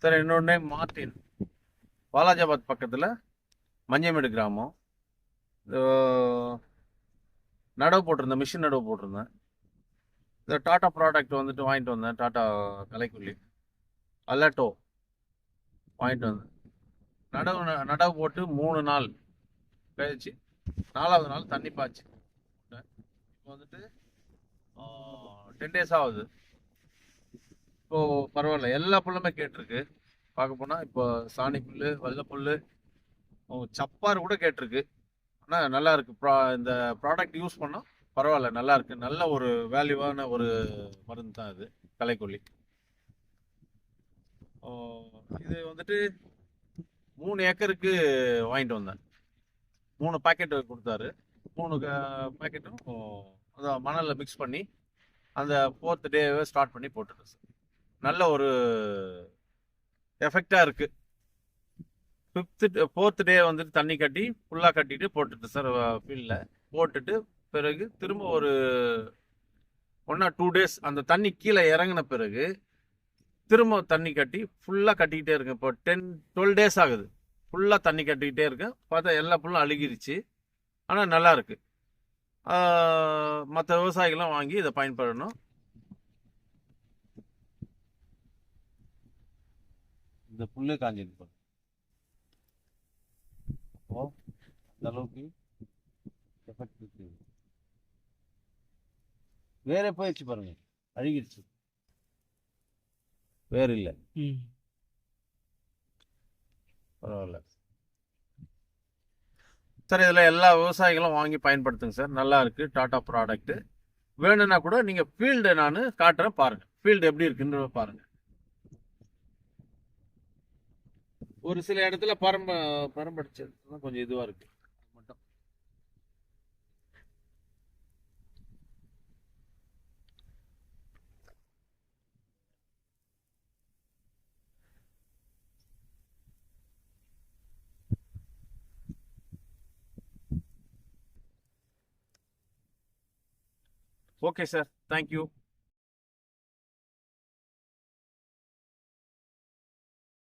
Sir என்னோட name Martin. Walajabad பக்கத்தில் மஞ்சமேடு கிராமம். நடவு போட்டிருந்தேன், மிஷின் நடவு போட்டிருந்தேன். இந்த டாட்டா ப்ராடக்ட் வந்துட்டு வாங்கிட்டு வந்தேன். டாட்டா கலைக்குள்ளி அலட்டோ வாங்கிட்டு வந்தேன். நடவு போட்டு 3 நாள் கழிச்சு 4வது நாள் தண்ணி பாய்ச்சி இப்போ வந்துட்டு 10 days ஆகுது. இப்போ பரவாயில்ல, எல்லா புல்லுமே கேட்டிருக்கு. பார்க்க போனால் இப்போ சாணி புல், வெள்ளை புல், சப்பார் கூட கேட்டிருக்கு. ஆனால் நல்லா இருக்கு. இந்த ப்ராடக்ட் யூஸ் பண்ணால் பரவாயில்ல, நல்லா இருக்கு. நல்ல ஒரு வேல்யூவான ஒரு மருந்து தான் இது களைக்கொல்லி. இது வந்துட்டு 3 ஏக்கருக்கு வாங்கிட்டு வந்தேன். 3 பாக்கெட் கொடுத்தாரு. 3 பாக்கெட்டும் அதான் மணலில் மிக்ஸ் பண்ணி அந்த 4th டேவே ஸ்டார்ட் பண்ணி போட்டுட்டேன் சார். நல்ல ஒரு எஃபெக்டாக இருக்குது. 4th டே வந்துட்டு தண்ணி கட்டி ஃபுல்லாக கட்டிட்டு போட்டுட்டு சார் ஃபீல்டில் போட்டுட்டு பிறகு திரும்ப ஒரு 1 or 2 days அந்த தண்ணி கீழே இறங்கின பிறகு திரும்ப தண்ணி கட்டி ஃபுல்லாக கட்டிக்கிட்டே இருக்கேன். இப்போ 10-12 days ஆகுது. ஃபுல்லாக தண்ணி கட்டிக்கிட்டே இருக்கேன். பார்த்தா எல்லா ஃபுல்லும் அழுகிருச்சு. ஆனால் நல்லா இருக்கு. மற்ற விவசாயிகள்லாம் வாங்கி இதை பயன்படணும். இந்த புல்லு காஞ்சிருக்கு. அப்போ அந்த அளவுக்கு எஃபெக்ட் இருக்கு. வேற போயிடுச்சு பாருங்க, அழுகிடுச்சு. வேற இல்லை, பரவாயில்ல சார். இதில் எல்லா விவசாயிகளும் வாங்கி பயன்படுத்துங்க சார். நல்லா இருக்கு டாடா ப்ராடக்ட். வேணும்னா கூட நீங்கள் ஃபீல்டு நான் காட்டுறேன், பாருங்க ஃபீல்டு எப்படி இருக்குன்னு பாருங்க. ஒரு சில இடத்துல பரம்படிச்சது கொஞ்சம் இதுவாக இருக்கு மட்டும். Okay sir, thank you.